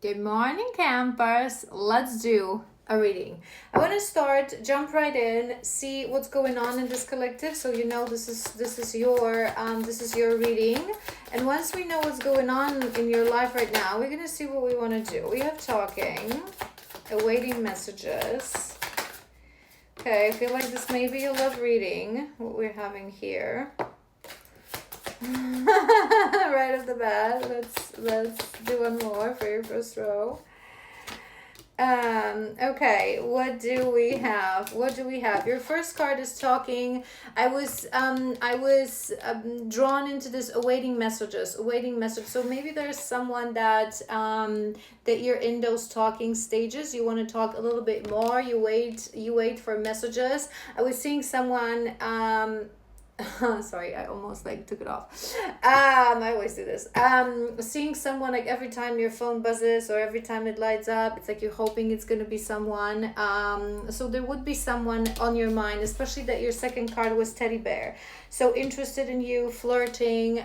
Good morning, campers. Let's do a reading. I want to jump right in, see what's going on in this collective, so you know this is your reading. And once we know what's going on in your life right now, we're gonna see what we want to do. We have talking, awaiting messages. Okay, I feel like this may be a love reading. What we're having here. Right off the bat, let's do one more for your first row. Okay, what do we have? Your first card is talking. I was drawn into this awaiting message. So maybe there's someone that you're in those talking stages. You want to talk a little bit more. You wait for messages. I was seeing someone sorry, I almost took it off. I always do this. Seeing someone, every time your phone buzzes or every time it lights up, it's you're hoping it's gonna be someone. So there would be someone on your mind, especially that your second card was teddy bear. So interested in you, flirting,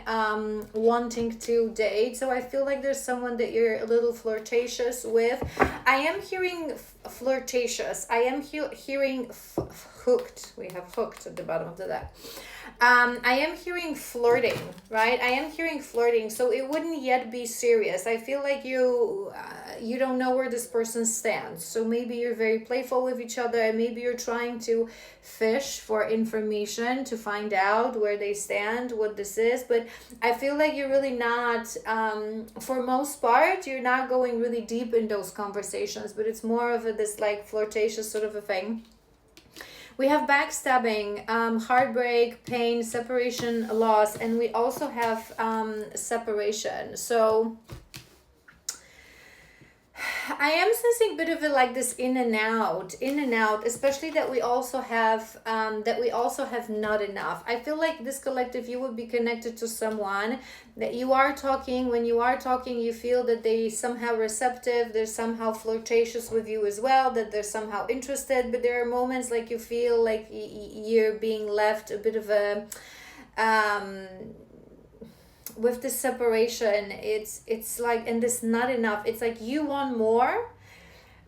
wanting to date. So I feel like there's someone that you're a little flirtatious with. I am hearing flirtatious. I am hearing hooked. We have hooked at the bottom of the deck. I am hearing flirting, right? I am hearing flirting, so it wouldn't yet be serious. I feel like you don't know where this person stands. So maybe you're very playful with each other, and maybe you're trying to fish for information to find out where they stand, what this is. But I feel like you're really not, for most part, you're not going really deep in those conversations, but it's more of this flirtatious sort of a thing. We have backstabbing, heartbreak, pain, separation, loss, and we also have separation. So I am sensing a bit of it this in and out, especially that we also have not enough. I feel like this collective, you would be connected to someone that you are talking. When you are talking, you feel that they somehow receptive, they're somehow flirtatious with you as well, that they're somehow interested. But there are moments you feel like you're being left a bit of a with this separation. It's and this not enough. It's you want more,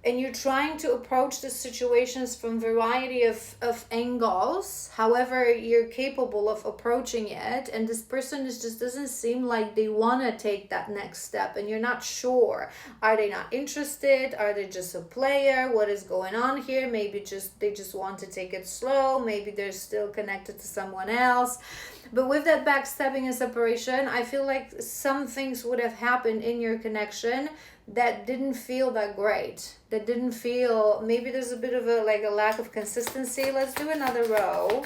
and you're trying to approach the situations from variety of angles, however you're capable of approaching it, and this person just doesn't seem like they want to take that next step, and you're not sure. Are they not interested? Are they just a player? What is going on here? Maybe they just want to take it slow. Maybe they're still connected to someone else. But with that backstabbing and separation, I feel like some things would have happened in your connection that didn't feel that great. That didn't feel, maybe there's a bit of a lack of consistency. Let's do another row.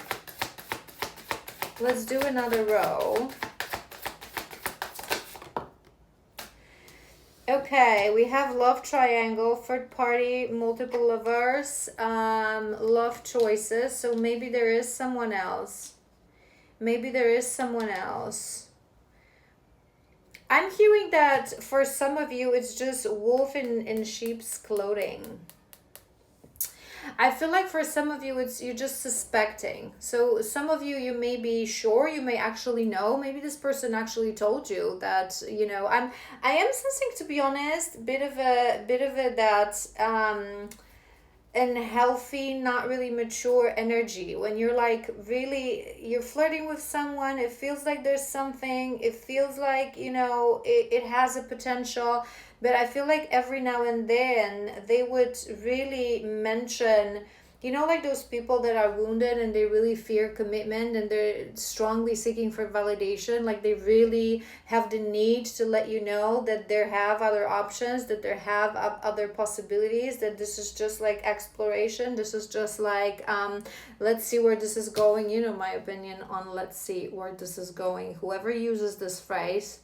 Okay, we have love triangle, third party, multiple lovers, love choices. So maybe there is someone else. I'm hearing that for some of you, it's just wolf in sheep's clothing. I feel like for some of you, you're just suspecting. So some of you may be sure, you may actually know. Maybe this person actually told you that, I am sensing, to be honest, bit of a that unhealthy, not really mature energy. When you're you're flirting with someone, it feels like there's something, it feels like it has a potential, but I feel like every now and then they would really mention, those people that are wounded and they really fear commitment and they're strongly seeking for validation. They really have the need to let you know that they have other options, that they have other possibilities, that this is just exploration. This is just let's see where this is going. My opinion on let's see where this is going. Whoever uses this phrase,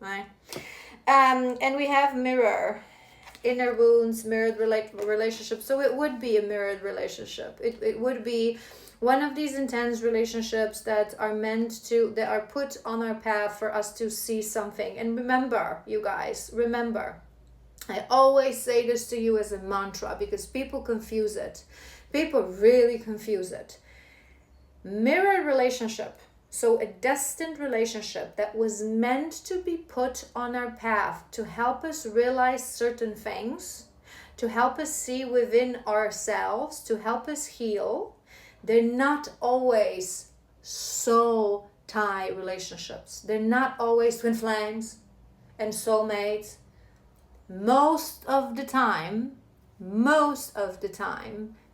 right? And we have mirror. Inner wounds, mirrored relationship. So it would be a mirrored relationship. It would be one of these intense relationships that are put on our path for us to see something. And remember, you guys, I always say this to you as a mantra because people confuse it. People really confuse it. Mirrored relationship So a destined relationship that was meant to be put on our path to help us realize certain things, to help us see within ourselves, to help us heal, they're not always soul tie relationships. They're not always twin flames and soulmates. Most of the time,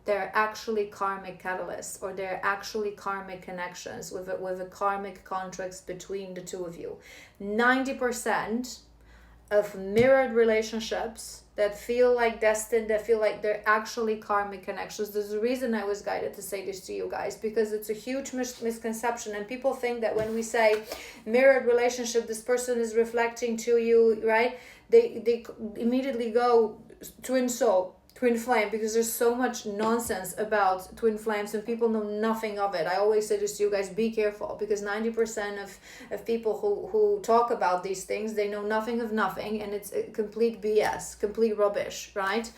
they're actually karmic catalysts, or they're actually karmic connections with a karmic contracts between the two of you. 90% of mirrored relationships that feel like destined, that feel like they're actually karmic connections. There's a reason I was guided to say this to you guys, because it's a huge misconception, and people think that when we say mirrored relationship, this person is reflecting to you, right? They immediately go twin soul, twin flame, because there's so much nonsense about twin flames and people know nothing of it. I always say this to you guys, be careful, because 90% of people who talk about these things, they know nothing of nothing, and it's complete BS, complete rubbish, right?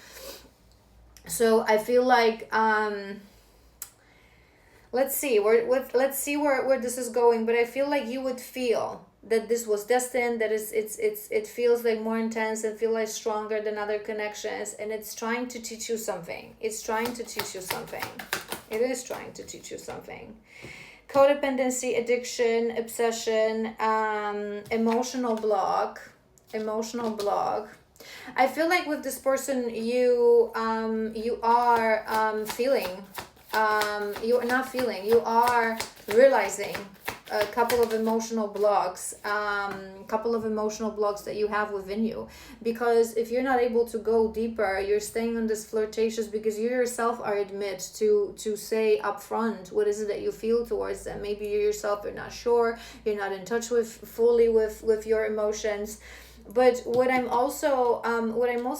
So I feel like let's see where this is going, but I feel like you would feel that this was destined, that it feels like more intense and feel like stronger than other connections, and it's trying to teach you something. It is trying to teach you something. Codependency, addiction, obsession, emotional block. I feel like with this person you are feeling, you are not feeling, you are realizing a couple of emotional blocks that you have within you, because if you're not able to go deeper, you're staying on this flirtatious, because you yourself are admit to say upfront what is it that you feel towards them. Maybe you yourself are not sure, you're not in touch fully with your emotions. But what I'm also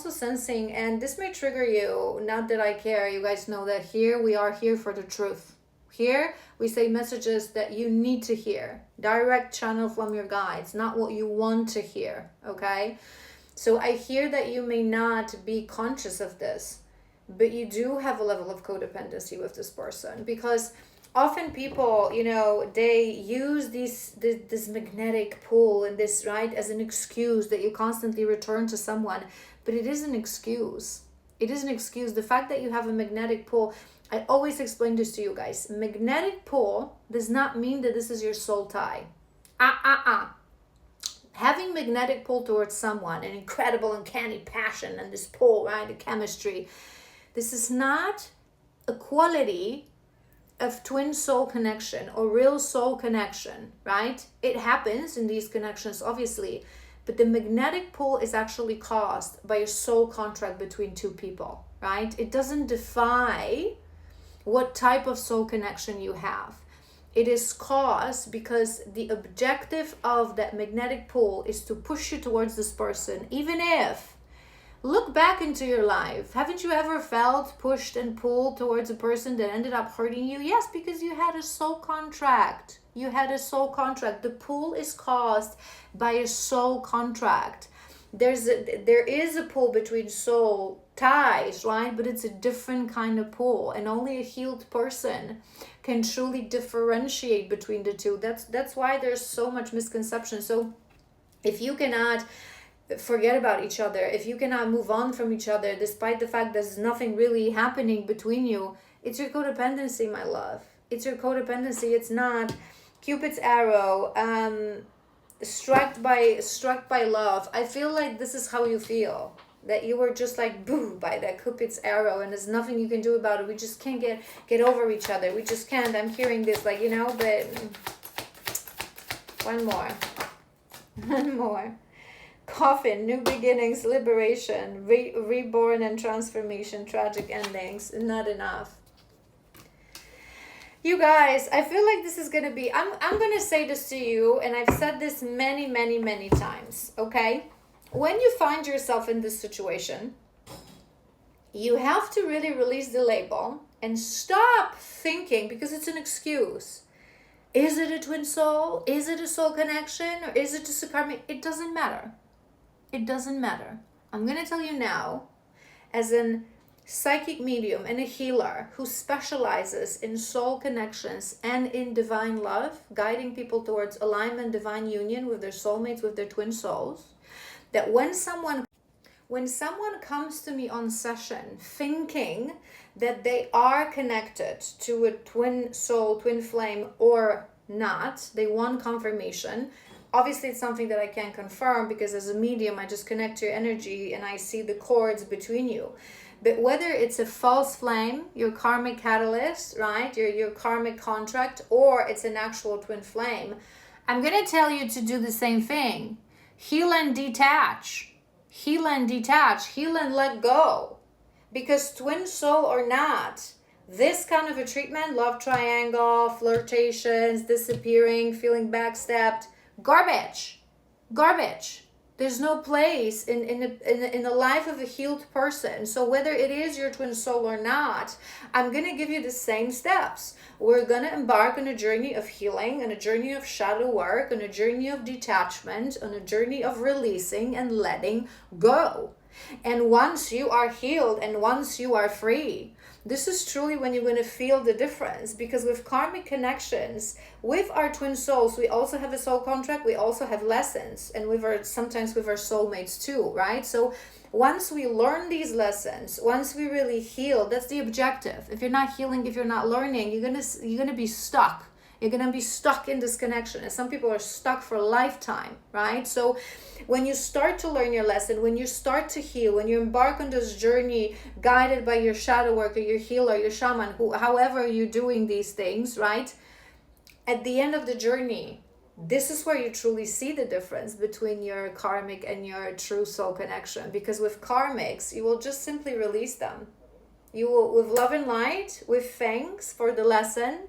sensing, and this may trigger you, not that I care, you guys know that here we are here for the truth. Here we say messages that you need to hear, direct channel from your guides, not what you want to hear, okay? So I hear that you may not be conscious of this, but you do have a level of codependency with this person, because often people, they use this magnetic pull and this, right, as an excuse that you constantly return to someone, but it is an excuse. The fact that you have a magnetic pull, I always explain this to you guys. Magnetic pull does not mean that this is your soul tie. Having magnetic pull towards someone, an incredible uncanny passion and this pull, right, the chemistry, this is not a quality of twin soul connection or real soul connection, right? It happens in these connections, obviously, but the magnetic pull is actually caused by a soul contract between two people, right? It doesn't define what type of soul connection you have. It is caused because the objective of that magnetic pull is to push you towards this person, even if, look back into your life. Haven't you ever felt pushed and pulled towards a person that ended up hurting you? Yes, because you had a soul contract. The pull is caused by a soul contract. There is a pull between soul ties, right? But it's a different kind of pull, and only a healed person can truly differentiate between the two. That's why there's so much misconception. So if you cannot forget about each other, if you cannot move on from each other, despite the fact there's nothing really happening between you, it's your codependency, my love. It's your codependency. It's not Cupid's arrow, struck by love. I feel like this is how you feel, that you were just like boo by that Cupid's arrow, and there's nothing you can do about it. We just can't get over each other. We just can't. I'm hearing this, like, but one more. Coffin, new beginnings, liberation, reborn and transformation, tragic endings. Not enough. You guys, I feel like this is going to be, I'm going to say this to you, and I've said this many, many, many times, okay? When you find yourself in this situation, you have to really release the label and stop thinking, because it's an excuse. Is it a twin soul? Is it a soul connection? Or is it just a karmic? It doesn't matter. I'm going to tell you now, as an psychic medium and a healer who specializes in soul connections and in divine love, guiding people towards alignment, divine union with their soulmates, with their twin souls, that when someone comes to me on session thinking that they are connected to a twin soul, twin flame, or not, they want confirmation. Obviously, it's something that I can't confirm because as a medium, I just connect to your energy and I see the cords between you. But whether it's a false flame, your karmic catalyst, right, your karmic contract, or it's an actual twin flame, I'm going to tell you to do the same thing. Heal and detach. Heal and detach, heal and let go. Because twin soul or not, this kind of a treatment, love triangle, flirtations, disappearing, feeling backstabbed, garbage. There's no place in the life of a healed person. So whether it is your twin soul or not, I'm going to give you the same steps. We're going to embark on a journey of healing, on a journey of shadow work, on a journey of detachment, on a journey of releasing and letting go. And once you are healed and once you are free, this is truly when you're going to feel the difference. Because with karmic connections, with our twin souls, we also have a soul contract, we also have lessons, and sometimes with our soulmates too, right? So once we learn these lessons, once we really heal, that's the objective. If you're not healing, if you're not learning, you're gonna be stuck. You're going to be stuck in this connection. And some people are stuck for a lifetime, right? So when you start to learn your lesson, when you start to heal, when you embark on this journey guided by your shadow worker, your healer, your shaman, however you're doing these things, right? At the end of the journey, this is where you truly see the difference between your karmic and your true soul connection. Because with karmics, you will just simply release them. You will, with love and light, with thanks for the lesson,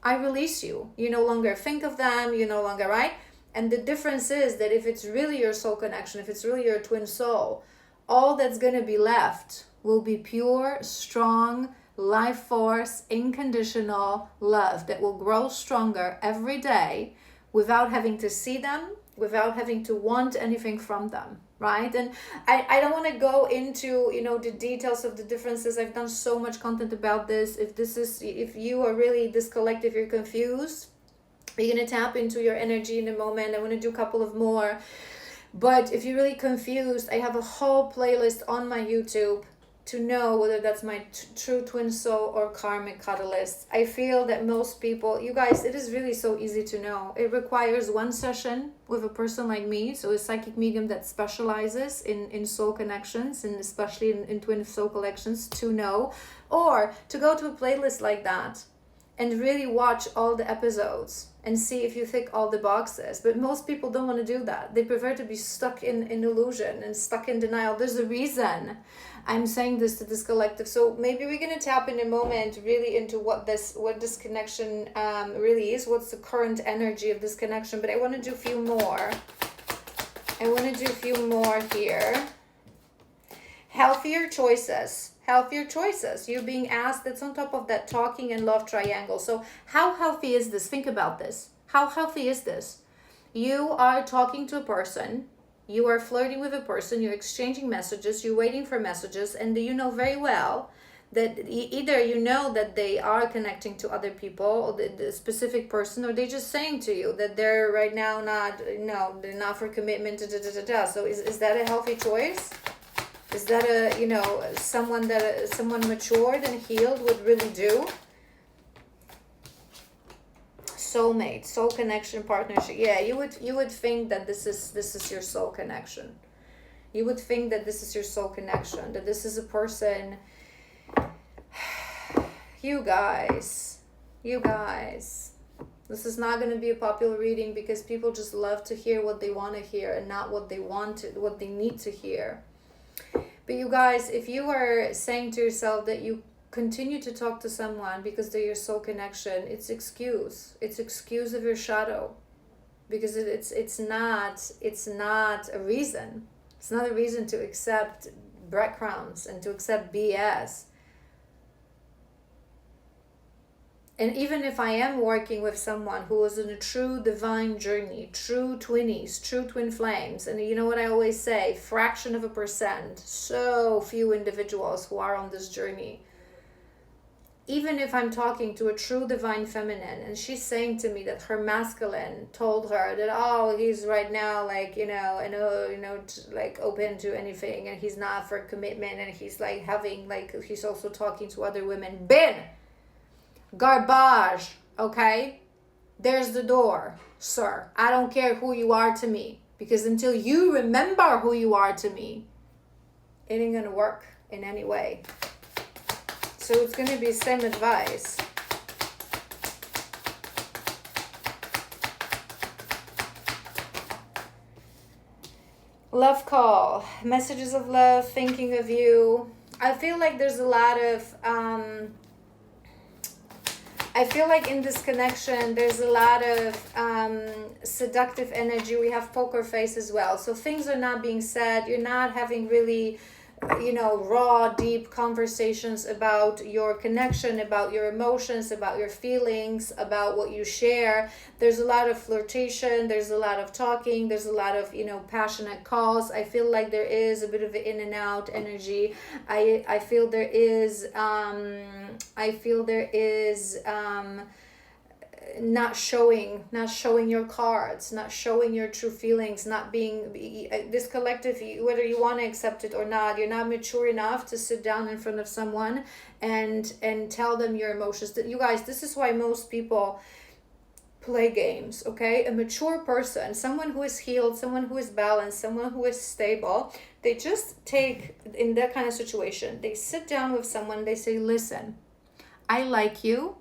I release you. You no longer think of them, you no longer, right? And the difference is that if it's really your soul connection, if it's really your twin soul, all that's going to be left will be pure, strong, life force, unconditional love that will grow stronger every day without having to see them, without having to want anything from them, right? And I don't want to go into, the details of the differences. I've done so much content about this. If you are really this collective, you're confused, you're going to tap into your energy in a moment. I want to do a couple of more. But if you're really confused, I have a whole playlist on my YouTube to know whether that's my true twin soul or karmic catalyst. I feel that most people, you guys, it is really so easy to know. It requires one session with a person like me, so a psychic medium that specializes in soul connections, and especially in twin soul connections, to know, or to go to a playlist like that and really watch all the episodes and see if you tick all the boxes. But most people don't want to do that. They prefer to be stuck in illusion and stuck in denial. There's a reason I'm saying this to this collective. So maybe we're going to tap in a moment really into what this connection really is, what's the current energy of this connection. But I want to do a few more. Here. Healthier choices. You're being asked, that's on top of that talking and love triangle. So how healthy is this? Think about this. How healthy is this? You are talking to a person, you are flirting with a person, you're exchanging messages, you're waiting for messages, and you know very well that either you know that they are connecting to other people, or the specific person, or they're just saying to you that they're right now they're not for commitment. So is that a healthy choice? Is that someone matured and healed would really do? Soulmate, soul connection, partnership. Yeah, you would think that this is your soul connection. You would think that this is your soul connection, that this is a person. You guys, this is not going to be a popular reading because people just love to hear what they want to hear and not what they need to hear. But you guys, if you are saying to yourself that you continue to talk to someone because they're your soul connection, it's excuse of your shadow, because it's not a reason. It's not a reason to accept breadcrumbs and to accept BS. And even if I am working with someone who is in a true divine journey, true twinnies, true twin flames, and you know what I always say, fraction of a percent, so few individuals who are on this journey. Even if I'm talking to a true divine feminine and she's saying to me that her masculine told her that, oh, he's right now like, like open to anything and he's not for commitment and he's like having, like, he's also talking to other women. Bin! Garbage, okay? There's the door, sir. I don't care who you are to me, because until you remember who you are to me, it ain't gonna work in any way. So it's gonna be same advice. Love call, messages of love, thinking of you. I feel like there's a lot of I feel like in this connection, there's a lot of seductive energy. We have poker face as well. So things are not being said. You're not having really, raw, deep conversations about your connection, about your emotions, about your feelings, about what you share. There's a lot of flirtation. There's a lot of talking. There's a lot of, passionate calls. I feel like there is a bit of an in and out energy. I feel there is, not showing your cards, not showing your true feelings, not being this collective, whether you want to accept it or not, you're not mature enough to sit down in front of someone and tell them your emotions. That, you guys, this is why most people play games, okay? A mature person, someone who is healed, someone who is balanced, someone who is stable, they just take, in that kind of situation, they sit down with someone, they say, listen, I like you,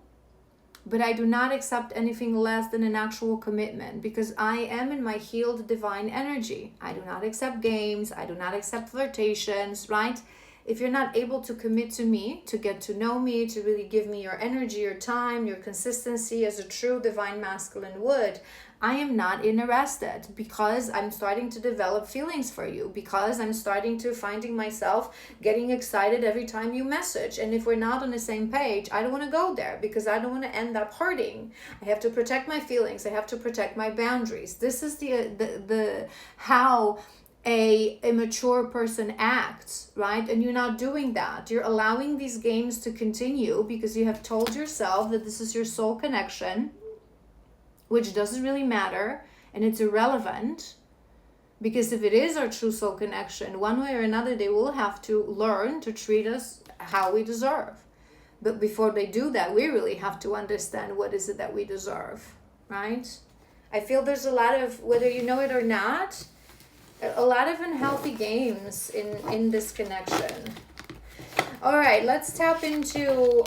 but I do not accept anything less than an actual commitment, because I am in my healed divine energy. I do not accept games. I do not accept flirtations, right? If you're not able to commit to me, to get to know me, to really give me your energy, your time, your consistency as a true divine masculine would, I am not interested, because I'm starting to develop feelings for you, because I'm starting to finding myself getting excited every time you message. And if we're not on the same page, I don't want to go there, because I don't want to end up hurting. I have to protect my feelings. I have to protect my boundaries. This is the how a mature person acts, right? And you're not doing that. You're allowing these games to continue because you have told yourself that this is your soul connection, which doesn't really matter, and it's irrelevant, because if it is our true soul connection, one way or another, they will have to learn to treat us how we deserve. But before they do that, we really have to understand what is it that we deserve, right? I feel there's a lot of, whether you know it or not, a lot of unhealthy games in this connection. All right, let's tap into your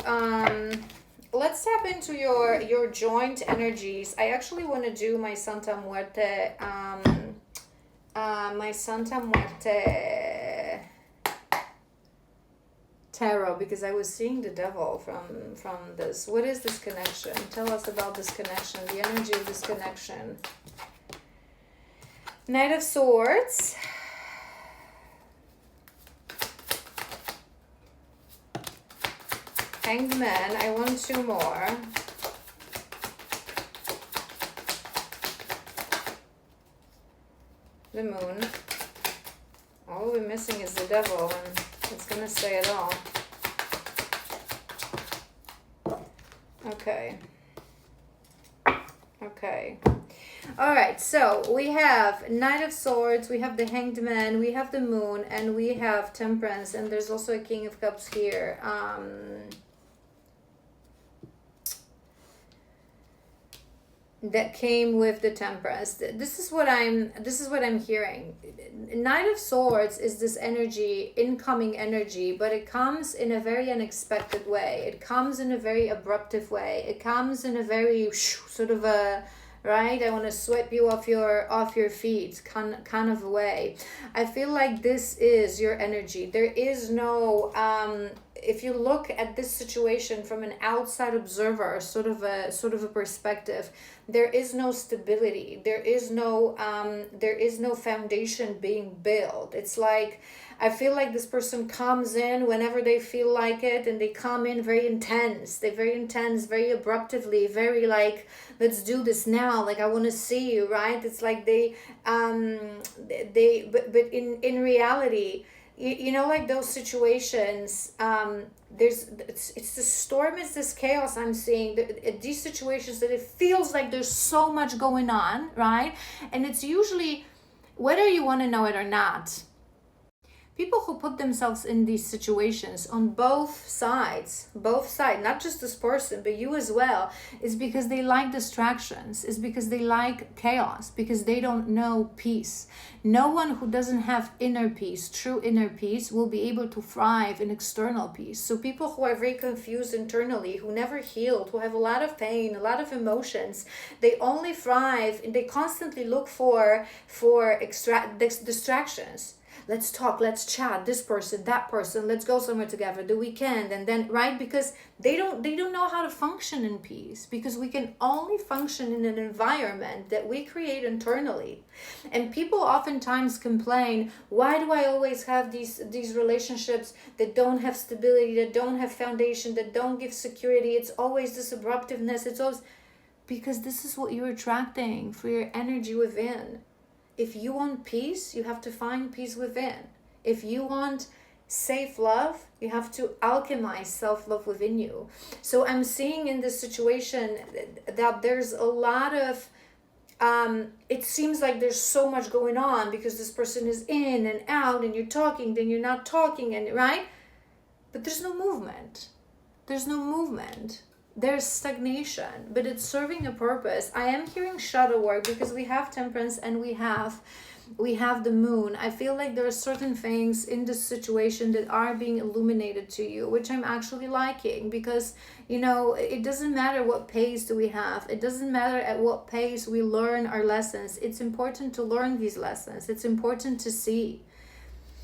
joint energies. I actually want to do my Santa Muerte tarot, because I was seeing the devil from this. What is this connection? Tell us about this connection, the energy of this connection. Knight of Swords. Hanged Man. I want two more. The Moon. All we're missing is the Devil, and it's gonna say it all. Okay. All right, so we have Knight of Swords, we have the Hanged Man, we have the Moon, and we have Temperance, and there's also a King of Cups here. That came with the Temperance. This is what I'm hearing. Knight of Swords is this energy, incoming energy, but it comes in a very unexpected way. It comes in a very abruptive way. It comes in a very sort of a, right, I want to sweep you off your feet kind of a way. I feel like this is your energy. There is no if you look at this situation from an outside observer, sort of a perspective, there is no stability. There is no foundation being built. It's like I feel like this person comes in whenever they feel like it, and they come in very intense. They're very intense, very abruptly, very like, let's do this now. Like, I want to see you, right? It's like but in reality, you know, like those situations, it's the storm, it's this chaos I'm seeing, these situations that it feels like there's so much going on, right? And it's usually, whether you want to know it or not, people who put themselves in these situations on both sides, not just this person but you as well, is because they like distractions, is because they like chaos, because they don't know peace. No one who doesn't have inner peace, true inner peace, will be able to thrive in external peace. So people who are very confused internally, who never healed, who have a lot of pain, a lot of emotions, they only thrive and they constantly look for distractions. Let's talk, let's chat, this person, that person, let's go somewhere together the weekend, and then, right? Because they don't know how to function in peace, because we can only function in an environment that we create internally. And people oftentimes complain, why do I always have these relationships that don't have stability, that don't have foundation, that don't give security? It's always this abruptiveness. It's always because this is what you're attracting for your energy within. If you want peace, you have to find peace within. If you want safe love, you have to alchemize self-love within you. So I'm seeing in this situation that there's a lot of, it seems like there's so much going on because this person is in and out, and you're talking, then you're not talking, and right? But there's no movement. There's no movement. There's stagnation, but it's serving a purpose. I am hearing shadow work because we have temperance and we have the moon. I feel like there are certain things in this situation that are being illuminated to you, which I'm actually liking, because, you know, it doesn't matter what pace do we have. It doesn't matter at what pace we learn our lessons. It's important to learn these lessons. It's important to see.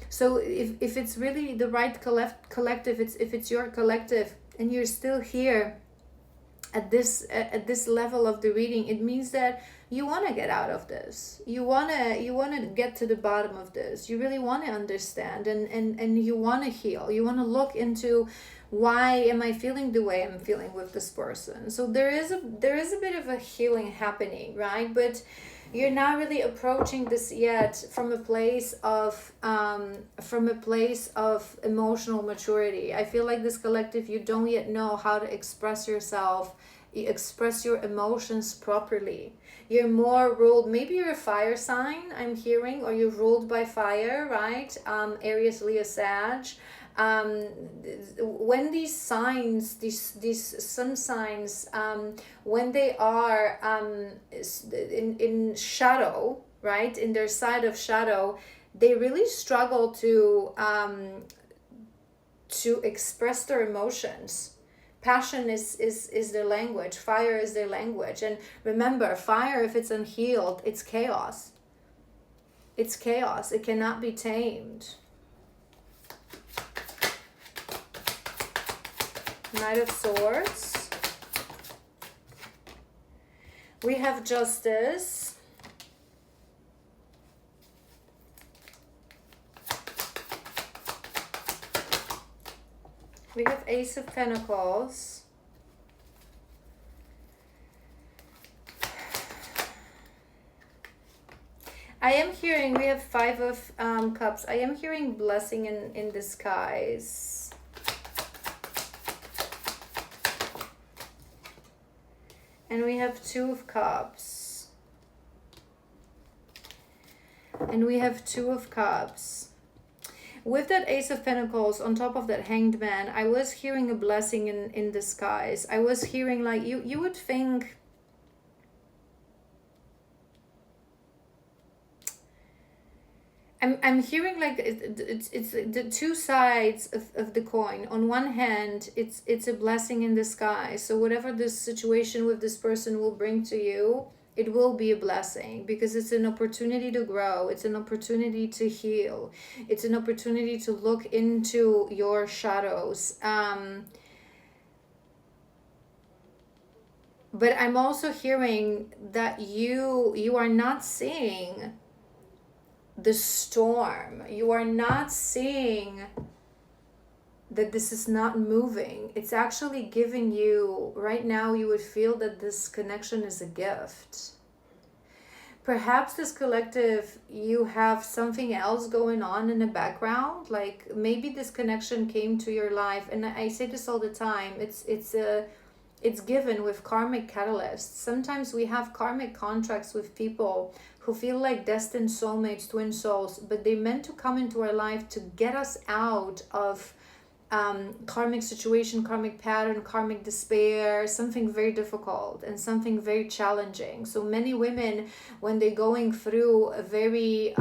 So if it's really the right collective, if it's your collective and you're still here at this level of the reading, it means that you want to get out of this. You want to get to the bottom of this. You really want to understand, and you want to heal. You want to look into, why am I feeling the way I'm feeling with this person? So there is a bit of a healing happening, right? But you're not really approaching this yet from a place of emotional maturity. I feel like this collective, you don't yet know how to express yourself, express your emotions properly. You're more ruled, maybe you're a fire sign, I'm hearing, or you're ruled by fire, right? Aries, Leo, Sag. When these signs, these sun signs, when they are in shadow, right, in their side of shadow, they really struggle to express their emotions. Passion is their language. Fire is their language. And remember, fire, if it's unhealed, it's chaos. It's chaos. It cannot be tamed. Knight of Swords. We have Justice. We have Ace of Pentacles. I am hearing, we have Five of Cups. I am hearing blessing in disguise. And we have Two of Cups. And we have Two of Cups. With that Ace of Pentacles, on top of that Hanged Man, I was hearing a blessing in disguise. I was hearing, like, you would think... I'm hearing like it's the two sides of the coin. On one hand, it's a blessing in disguise. So whatever this situation with this person will bring to you, it will be a blessing, because it's an opportunity to grow. It's an opportunity to heal. It's an opportunity to look into your shadows. But I'm also hearing that you are not seeing the storm. You are not seeing that this is not moving. It's actually giving you, right now you would feel that this connection is a gift. Perhaps this collective, you have something else going on in the background, like maybe this connection came to your life, and I say this all the time, it's given with karmic catalysts. Sometimes we have karmic contracts with people who feel like destined soulmates, twin souls, but they meant to come into our life to get us out of karmic situation, karmic pattern, karmic despair, something very difficult and something very challenging. So many women, when they're going through a very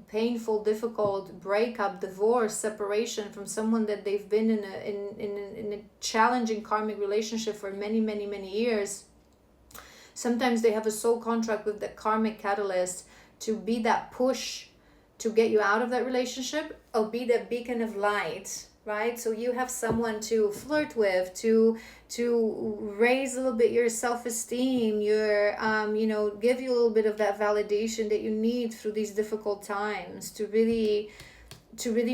painful, difficult breakup, divorce, separation from someone that they've been in a challenging karmic relationship for many years, sometimes they have a soul contract with the karmic catalyst to be that push to get you out of that relationship, or be that beacon of light, right? So you have someone to flirt with, to raise a little bit your self-esteem, your give you a little bit of that validation that you need through these difficult times to really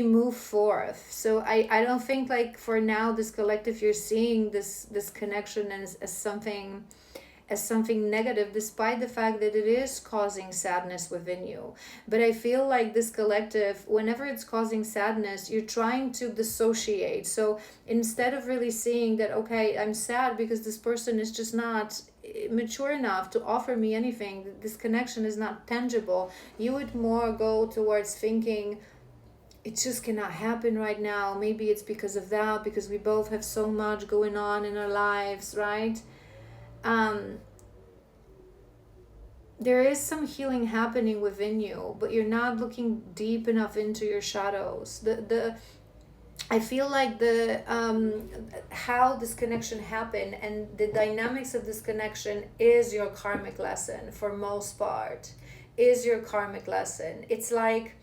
move forth. So I don't think, like, for now, this collective, you're seeing this connection as something negative, despite the fact that it is causing sadness within you. But I feel like this collective, whenever it's causing sadness, you're trying to dissociate. So instead of really seeing that, okay, I'm sad because this person is just not mature enough to offer me anything, this connection is not tangible, you would more go towards thinking, it just cannot happen right now. Maybe it's because of that, because we both have so much going on in our lives, right? There is some healing happening within you, but you're not looking deep enough into your shadows. I feel like how this connection happened and the dynamics of this connection is your karmic lesson. For most part, is your karmic lesson. It's like,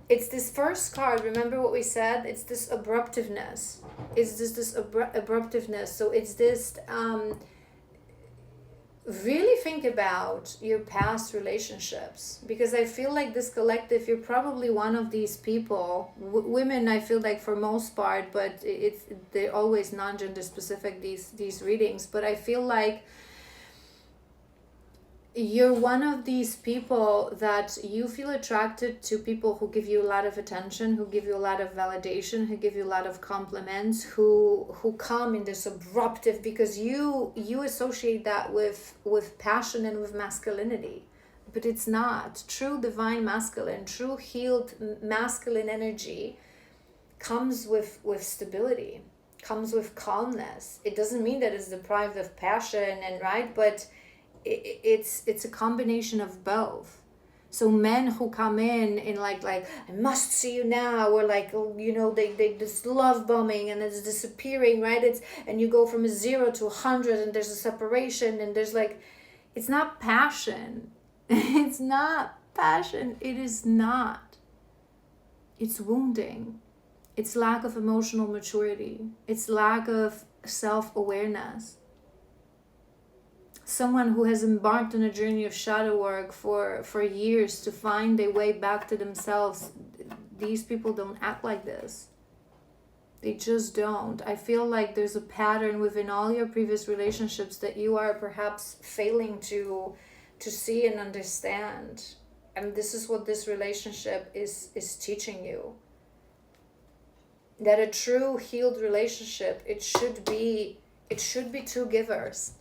it's this first card. Remember what we said? It's this abruptiveness. It's this abruptiveness. So it's this really think about your past relationships, because I feel like this collective, you're probably one of these people, women, I feel like, for most part, but they're always non-gender specific, these readings, but I feel like you're one of these people that you feel attracted to, people who give you a lot of attention, who give you a lot of validation, who give you a lot of compliments, who come in this abruptive, because you associate that with passion and with masculinity, but it's not. True divine masculine, true healed masculine energy comes with stability, comes with calmness. It doesn't mean that it's deprived of passion, and right, but it's a combination of both. So men who come in like I must see you now, or like, they just love bombing and it's disappearing, right? And you go from a 0 to 100 and there's a separation, and there's like, it's not passion. It's not passion. It is not. It's wounding. It's lack of emotional maturity. It's lack of self-awareness. Someone who has embarked on a journey of shadow work for years to find their way back to themselves. These people don't act like this. They just don't. I feel like there's a pattern within all your previous relationships that you are perhaps failing to see and understand. And this is what this relationship is teaching you. That a true healed relationship, it should be two givers.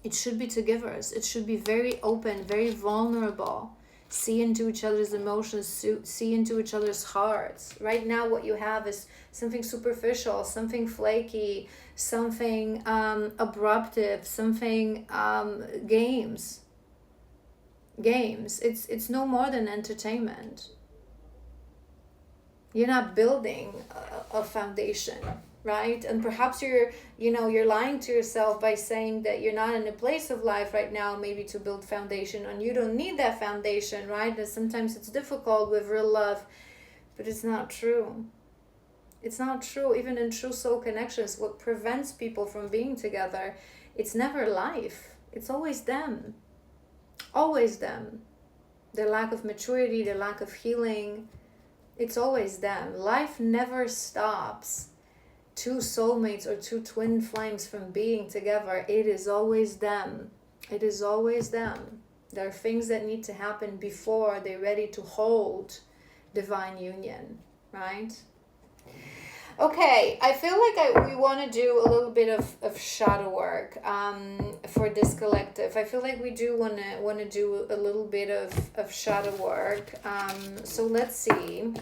It should be two givers. It should be very open, very vulnerable. See into each other's emotions, see into each other's hearts. Right now what you have is something superficial, something flaky, something abruptive, something games. It's no more than entertainment. You're not building a foundation. Right? And perhaps you're lying to yourself by saying that you're not in a place of life right now, maybe to build foundation, and you don't need that foundation, right? And sometimes it's difficult with real love, but it's not true. It's not true. Even in true soul connections, what prevents people from being together, it's never life. It's always them. Always them. their lack of maturity, their lack of healing. It's always them. Life never stops two soulmates or two twin flames from being together. It is always them. It is always them. There are things that need to happen before they're ready to hold divine union, right? Okay, I feel like we want to do a little bit of shadow work for this collective. I feel like we do want to do a little bit of shadow work. So let's see.